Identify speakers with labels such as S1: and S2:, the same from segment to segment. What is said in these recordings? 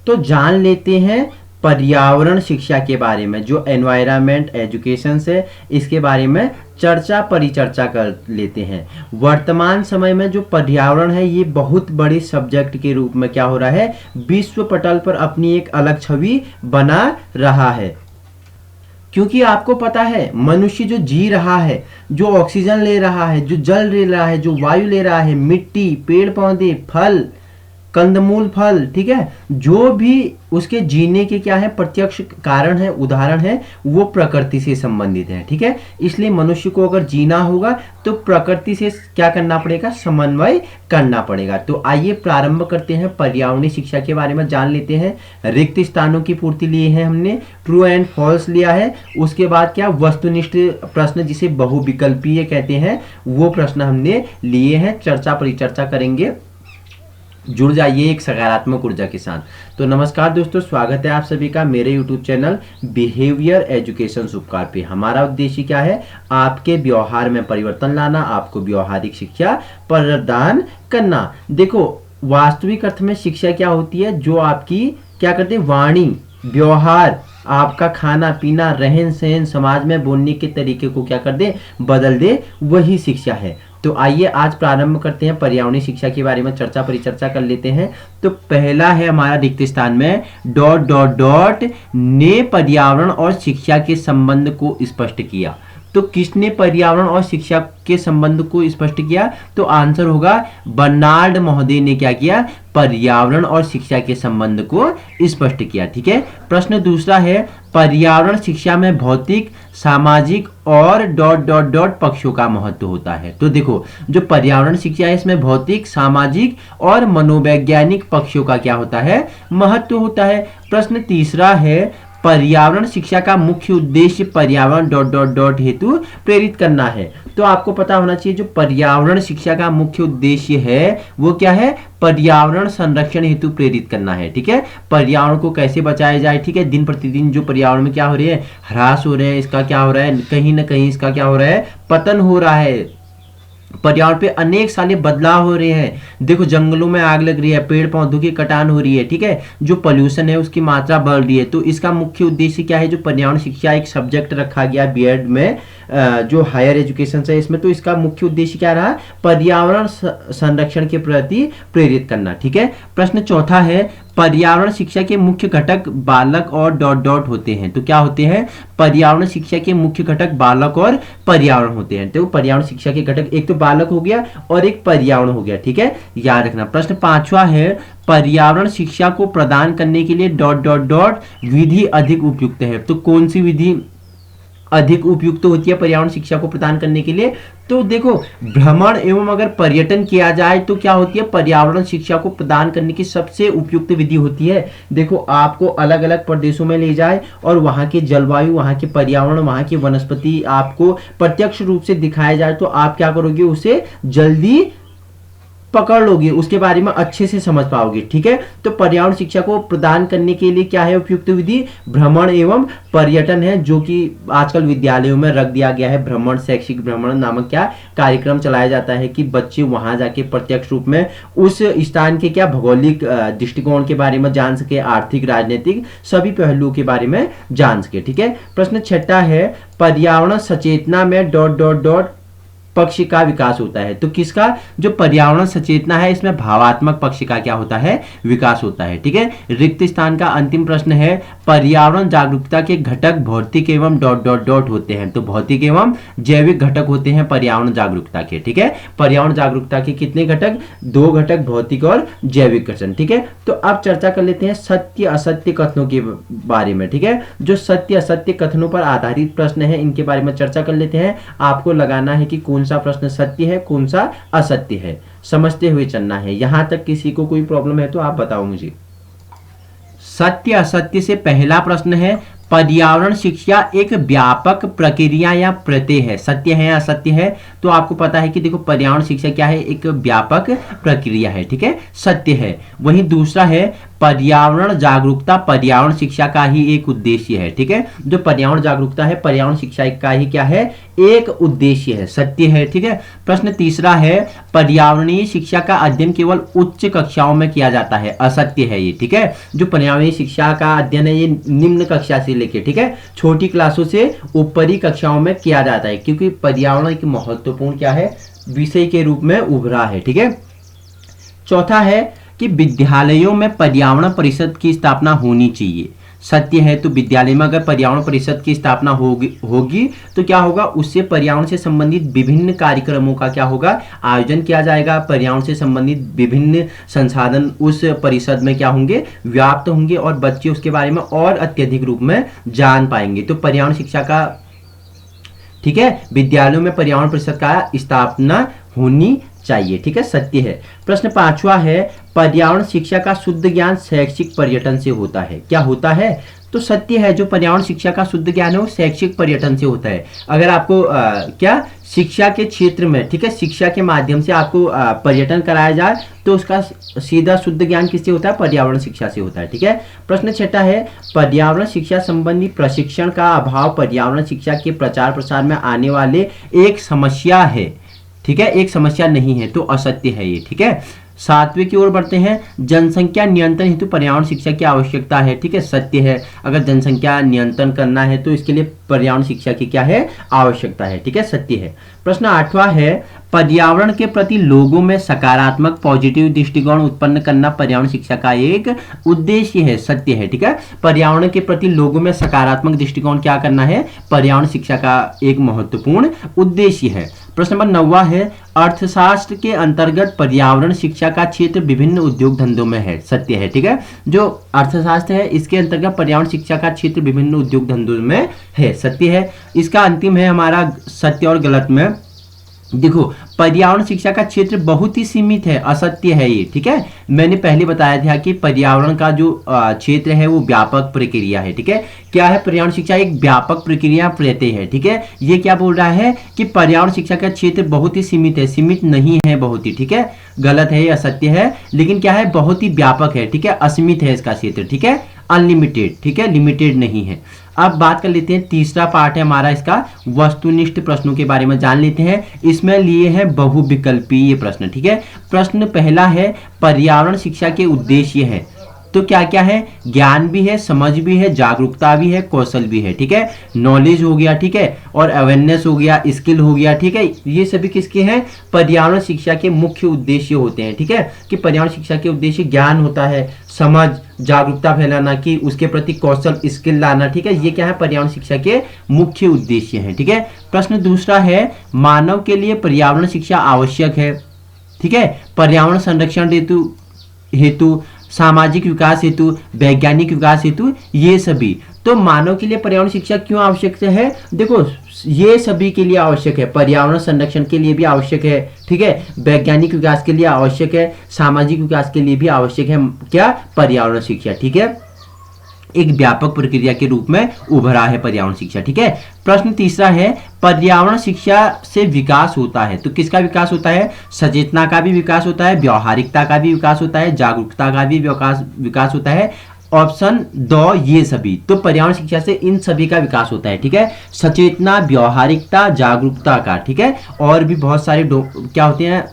S1: तो जान लेते हैं पर्यावरण शिक्षा के बारे में, जो एनवायरनमेंट एजुकेशन है इसके बारे में परिचर्चा कर लेते हैं। वर्तमान समय में जो पर्यावरण है ये बहुत बड़े सब्जेक्ट के रूप में क्या हो रहा है, विश्व पटल पर अपनी एक अलग छवि बना रहा है। क्योंकि आपको पता है मनुष्य जो जी रहा है, जो ऑक्सीजन ले रहा है, जो जल ले रहा है, जो वायु ले रहा है, मिट्टी, पेड़ पौधे, फल, कंदमूल, फल, ठीक है, जो भी उसके जीने के क्या है प्रत्यक्ष कारण है, उदाहरण है, वो प्रकृति से संबंधित है। ठीक है, इसलिए मनुष्य को अगर जीना होगा तो प्रकृति से क्या करना पड़ेगा, समन्वय करना पड़ेगा। तो आइए प्रारंभ करते हैं, पर्यावरणीय शिक्षा के बारे में जान लेते हैं। रिक्त स्थानों की पूर्ति लिए हैं हमने, ट्रू एंड फॉल्स लिया है, उसके बाद क्या वस्तुनिष्ठ प्रश्न जिसे बहुविकल्पीय कहते हैं वो प्रश्न हमने लिए हैं। चर्चा परिचर्चा करेंगे, जुड़ जाइए एक सकारात्मक ऊर्जा के साथ। तो नमस्कार दोस्तों, स्वागत है आप सभी का मेरे यूट्यूब चैनल बिहेवियर एजुकेशन उपकार पे। हमारा उद्देश्य क्या है, आपके व्यवहार में परिवर्तन लाना, आपको व्यवहारिक शिक्षा प्रदान करना। देखो वास्तविक अर्थ में शिक्षा क्या होती है, जो आपकी क्या करते हैं, वाणी, व्यवहार, आपका खाना पीना, रहन सहन, समाज में बोलने के तरीके को क्या कर दे, बदल दे, वही शिक्षा है। तो आइए आज प्रारंभ करते हैं, पर्यावरणीय शिक्षा के बारे में चर्चा परिचर्चा कर लेते हैं। तो पहला है हमारा रिक्त स्थान में डॉट डॉट डॉट ने पर्यावरण और शिक्षा के संबंध को स्पष्ट किया। तो किसने पर्यावरण और शिक्षा के संबंध को स्पष्ट किया, तो आंसर होगा बर्नार्ड महोदय ने क्या किया, पर्यावरण और शिक्षा के संबंध को स्पष्ट किया। ठीक है, प्रश्न दूसरा है पर्यावरण शिक्षा में भौतिक, सामाजिक और डॉट डॉट डॉट पक्षों का महत्व होता है। तो देखो जो पर्यावरण शिक्षा है इसमें भौतिक, सामाजिक और मनोवैज्ञानिक पक्षों का क्या होता है, महत्व होता है। प्रश्न तीसरा है पर्यावरण शिक्षा का मुख्य उद्देश्य पर्यावरण डॉट डॉट डॉट हेतु प्रेरित करना है। तो आपको पता होना चाहिए जो पर्यावरण शिक्षा का मुख्य उद्देश्य है वो क्या है, पर्यावरण संरक्षण हेतु प्रेरित करना है। ठीक है, पर्यावरण को कैसे बचाया जाए। ठीक है, दिन प्रतिदिन जो पर्यावरण में क्या हो रही है, ह्रास हो रहे हैं, इसका क्या हो रहा है, कहीं ना कहीं इसका क्या हो रहा है, पतन हो रहा है। पर्यावरण पे अनेक सारे बदलाव हो रहे हैं। देखो जंगलों में आग लग रही है, पेड़ पौधों की कटान हो रही है। ठीक है, जो पोल्यूशन है उसकी मात्रा बढ़ रही है। तो इसका मुख्य उद्देश्य क्या है, जो पर्यावरण शिक्षा एक सब्जेक्ट रखा गया बीएड में, जो हायर एजुकेशन है इसमें, तो इसका मुख्य उद्देश्य क्या रहा, पर्यावरण संरक्षण के प्रति प्रेरित करना। ठीक है, प्रश्न चौथा है पर्यावरण शिक्षा के मुख्य घटक बालक और डॉट डॉट होते हैं। तो क्या होते हैं, पर्यावरण शिक्षा के मुख्य घटक बालक और पर्यावरण होते हैं। तो पर्यावरण शिक्षा के घटक एक तो बालक हो गया और एक पर्यावरण हो गया। ठीक है, याद रखना। प्रश्न पांचवा है पर्यावरण शिक्षा को प्रदान करने के लिए डॉट डॉट डॉट विधि अधिक उपयुक्त है। तो कौन सी विधि अधिक उपयुक्त होती है पर्यावरण शिक्षा को प्रदान करने के लिए, तो देखो भ्रमण एवं अगर पर्यटन किया जाए तो क्या होती है, पर्यावरण शिक्षा को प्रदान करने की सबसे उपयुक्त विधि होती है। देखो आपको अलग अलग प्रदेशों में ले जाए और वहां के जलवायु, वहां के पर्यावरण, वहां की वनस्पति आपको प्रत्यक्ष रूप से दिखाया जाए तो आप क्या करोगे, उसे जल्दी पकड़ लोगे, उसके बारे में अच्छे से समझ पाओगे। ठीक है, तो पर्यावरण शिक्षा को प्रदान करने के लिए क्या है उपयुक्त विधि, भ्रमण एवं पर्यटन है, जो कि आजकल विद्यालयों में रख दिया गया है। भ्रमण, शैक्षिक भ्रमण नामक क्या कार्यक्रम चलाया जाता है कि बच्चे वहां जाके प्रत्यक्ष रूप में उस स्थान के क्या भौगोलिक दृष्टिकोण के बारे में जान सके, आर्थिक, राजनीतिक सभी पहलुओं के बारे में जान सके। ठीक है, प्रश्न छठा है पर्यावरण सचेतना में डॉट डॉट डॉट पक्ष का विकास होता है। तो किसका, जो पर्यावरण सचेतना है इसमें भावात्मक पक्ष का क्या होता है, विकास होता है। ठीक है, रिक्त स्थान का अंतिम प्रश्न है पर्यावरण जागरूकता के घटक भौतिक एवं डॉट डॉट डॉट होते हैं। तो भौतिक एवं जैविक घटक होते हैं पर्यावरण जागरूकता के। ठीक है, पर्यावरण जागरूकता के कितने घटक, दो घटक, भौतिक और जैविक कथन। ठीक है, तो अब चर्चा कर लेते हैं सत्य असत्य कथनों के बारे में। ठीक है, जो सत्य असत्य कथनों पर आधारित प्रश्न है इनके बारे में चर्चा कर लेते हैं। आपको लगाना है कि कौन सा प्रश्न सत्य है, कौन सा असत्य है, समझते हुए चलना है। यहां तक किसी को कोई प्रॉब्लम है तो आप बताओ मुझे। सत्य असत्य से पहला प्रश्न है पर्यावरण शिक्षा एक व्यापक प्रक्रिया या प्रत्यय है। सत्य है या असत्य है? तो आपको पता है कि देखो पर्यावरण शिक्षा क्या है, एक व्यापक प्रक्रिया है, ठीक है, सत्य है। वहीं दूसरा है पर्यावरण जागरूकता पर्यावरण शिक्षा का ही एक उद्देश्य है, ठीक है। जो पर्यावरण जागरूकता है पर्यावरण शिक्षा का ही क्या है, एक उद्देश्य है, सत्य है, ठीक है। प्रश्न तीसरा है पर्यावरणीय शिक्षा का अध्ययन केवल उच्च कक्षाओं में किया जाता है। असत्य है ये, ठीक है। जो पर्यावरणीय शिक्षा का अध्ययन है ये निम्न कक्षा से लेके, ठीक है, छोटी क्लासों से ऊपरी कक्षाओं में किया जाता है, क्योंकि पर्यावरण एक महत्वपूर्ण क्या है, विषय के रूप में उभरा है, ठीक है। चौथा है कि विद्यालयों में पर्यावरण परिषद की स्थापना होनी चाहिए। सत्य है। तो विद्यालय में अगर पर्यावरण परिषद की स्थापना होगी तो क्या होगा, उससे पर्यावरण से संबंधित विभिन्न कार्यक्रमों का क्या होगा, आयोजन किया जाएगा। पर्यावरण से संबंधित विभिन्न संसाधन उस परिषद में क्या होंगे, व्याप्त होंगे और बच्चे उसके बारे में और अत्यधिक रूप में जान पाएंगे। तो पर्यावरण शिक्षा का, ठीक है, विद्यालयों में पर्यावरण परिषद का स्थापना होनी चाहिए, ठीक है, सत्य है। प्रश्न पांचवा है पर्यावरण शिक्षा का शुद्ध ज्ञान शैक्षिक पर्यटन से होता है। क्या होता है? तो सत्य है। जो पर्यावरण शिक्षा का शुद्ध ज्ञान है वो शैक्षिक पर्यटन से होता है। अगर आपको क्या शिक्षा के क्षेत्र में, ठीक है, शिक्षा के माध्यम से आपको पर्यटन कराया जाए तो उसका सीधा शुद्ध ज्ञान किससे होता है, पर्यावरण शिक्षा से होता है, ठीक है। प्रश्न छठा है पर्यावरण शिक्षा संबंधी प्रशिक्षण का अभाव पर्यावरण शिक्षा के प्रचार प्रसार में आने वाले एक समस्या है, ठीक है, एक समस्या नहीं है। तो असत्य है ये, ठीक है। सातवें की ओर बढ़ते हैं जनसंख्या नियंत्रण हेतु पर्यावरण शिक्षा की आवश्यकता है, ठीक है, सत्य है। अगर जनसंख्या नियंत्रण करना है तो इसके लिए पर्यावरण शिक्षा की क्या है, आवश्यकता है, ठीक है, सत्य है। प्रश्न आठवां है पर्यावरण के प्रति लोगों में सकारात्मक पॉजिटिव दृष्टिकोण उत्पन्न करना पर्यावरण शिक्षा का एक उद्देश्य है। सत्य है, ठीक है। पर्यावरण के प्रति लोगों में सकारात्मक दृष्टिकोण क्या करना है, पर्यावरण शिक्षा का एक महत्वपूर्ण उद्देश्य है। प्रश्न नंबर 9 है अर्थशास्त्र के अंतर्गत पर्यावरण शिक्षा का क्षेत्र विभिन्न उद्योग धंधों में है। सत्य है, ठीक है। जो अर्थशास्त्र है इसके अंतर्गत पर्यावरण शिक्षा का क्षेत्र विभिन्न उद्योग धंधों में है। सत्य है। इसका अंतिम है हमारा सत्य और गलत में। देखो पर्यावरण शिक्षा का क्षेत्र बहुत ही सीमित है, असत्य है ये, ठीक है। मैंने पहले बताया था कि पर्यावरण का जो क्षेत्र है वो व्यापक प्रक्रिया है, ठीक है। क्या है, पर्यावरण शिक्षा एक व्यापक प्रक्रिया प्रत्यय है, ठीक है। ये क्या बोल रहा है कि पर्यावरण शिक्षा का क्षेत्र बहुत ही सीमित है, सीमित नहीं है बहुत ही, ठीक है। गलत है, असत्य है, लेकिन क्या है, बहुत ही व्यापक है, ठीक है, असीमित है इसका क्षेत्र, ठीक है, अनलिमिटेड, ठीक है, लिमिटेड नहीं है। अब बात कर लेते हैं तीसरा पार्ट है हमारा इसका वस्तुनिष्ठ प्रश्नों के बारे में जान लेते हैं। इसमें लिए हैं बहुविकल्पीय प्रश्न, ठीक है। प्रश्न पहला है पर्यावरण शिक्षा के उद्देश्य है, तो क्या क्या है, ज्ञान भी है, समझ भी है, जागरूकता भी है, कौशल भी है, ठीक है। नॉलेज हो गया, ठीक है, और अवेयरनेस हो गया, स्किल हो गया, ठीक है। ये सभी किसके हैं, पर्यावरण शिक्षा के मुख्य उद्देश्य होते हैं, ठीक है। कि पर्यावरण शिक्षा के उद्देश्य ज्ञान होता है, समझ, जागरूकता फैलाना, कि उसके प्रति कौशल स्किल लाना, ठीक है। ये क्या है, पर्यावरण शिक्षा के मुख्य उद्देश्य हैं, ठीक है। प्रश्न दूसरा है मानव के लिए पर्यावरण शिक्षा आवश्यक है, ठीक है। पर्यावरण संरक्षण हेतु सामाजिक विकास हेतु, वैज्ञानिक विकास हेतु, ये सभी। तो मानव के लिए पर्यावरण शिक्षा क्यों आवश्यक है, देखो ये सभी के लिए आवश्यक है। पर्यावरण संरक्षण के लिए भी आवश्यक है, ठीक है, वैज्ञानिक विकास के लिए आवश्यक है, सामाजिक विकास के लिए भी आवश्यक है, क्या, पर्यावरण शिक्षा, ठीक है। एक व्यापक प्रक्रिया के रूप में उभरा है पर्यावरण शिक्षा, ठीक है। प्रश्न तीसरा है पर्यावरण शिक्षा से विकास होता है, तो किसका विकास होता है, सचेतना का भी विकास होता है, व्यावहारिकता का भी विकास होता है, जागरूकता का भी विकास होता है। ऑप्शन 2 ये सभी। तो पर्यावरण शिक्षा से इन सभी का विकास होता है, ठीक है। सचेतना, व्यावहारिकता, जागरूकता का, ठीक है। और भी बहुत सारे क्या होते हैं,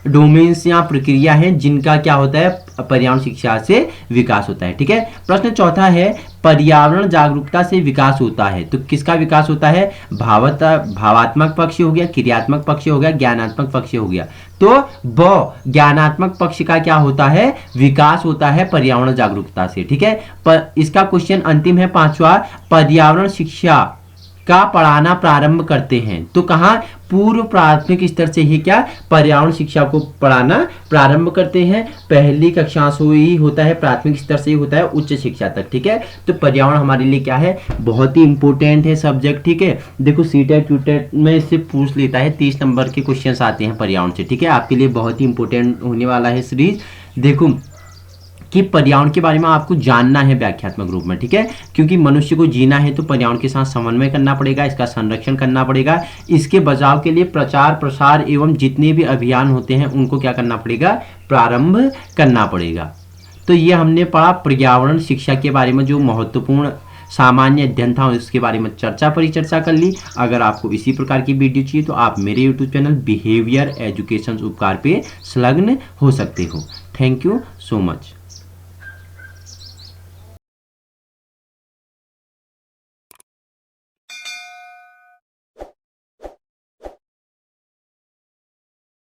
S1: डोमेन्स या प्रक्रिया हैं जिनका क्या होता है, पर्यावरण शिक्षा से विकास होता है, ठीक है। प्रश्न चौथा है पर्यावरण जागरूकता से विकास होता है, तो किसका विकास होता है, भावात्मक पक्ष हो गया, क्रियात्मक पक्ष हो गया, ज्ञानात्मक पक्ष हो गया। तो ज्ञानात्मक पक्ष का क्या होता है, विकास होता है पर्यावरण जागरूकता से, ठीक है। पर इसका क्वेश्चन अंतिम है 5वां, पर्यावरण शिक्षा का पढ़ाना प्रारंभ करते हैं, तो कहाँ, पूर्व प्राथमिक स्तर से ही क्या, पर्यावरण शिक्षा को पढ़ाना प्रारंभ करते हैं। पहली कक्षा से ही होता है, प्राथमिक स्तर से ही होता है उच्च शिक्षा तक, ठीक है। तो पर्यावरण हमारे लिए क्या है, बहुत ही इंपॉर्टेंट है सब्जेक्ट, ठीक है। देखो सीटेट ट्यूटेट में इससे पूछ लेता है, 30 नंबर के क्वेश्चन आते हैं पर्यावरण से, ठीक है। आपके लिए बहुत ही इंपॉर्टेंट होने वाला है सीरीज। देखो कि पर्यावरण के बारे में आपको जानना है व्याख्यात्मक रूप में, ठीक है। क्योंकि मनुष्य को जीना है तो पर्यावरण के साथ समन्वय करना पड़ेगा, इसका संरक्षण करना पड़ेगा, इसके बचाव के लिए प्रचार प्रसार एवं जितने भी अभियान होते हैं उनको क्या करना पड़ेगा, प्रारंभ करना पड़ेगा। तो ये हमने पढ़ा पर्यावरण शिक्षा के बारे में, जो महत्वपूर्ण सामान्य अध्ययन था उसके बारे में परिचर्चा कर ली। अगर आपको इसी प्रकार की वीडियो चाहिए तो आप मेरे यूट्यूब चैनल बिहेवियर एजुकेशन उपकार पे संलग्न हो सकते हो। Thank you so much.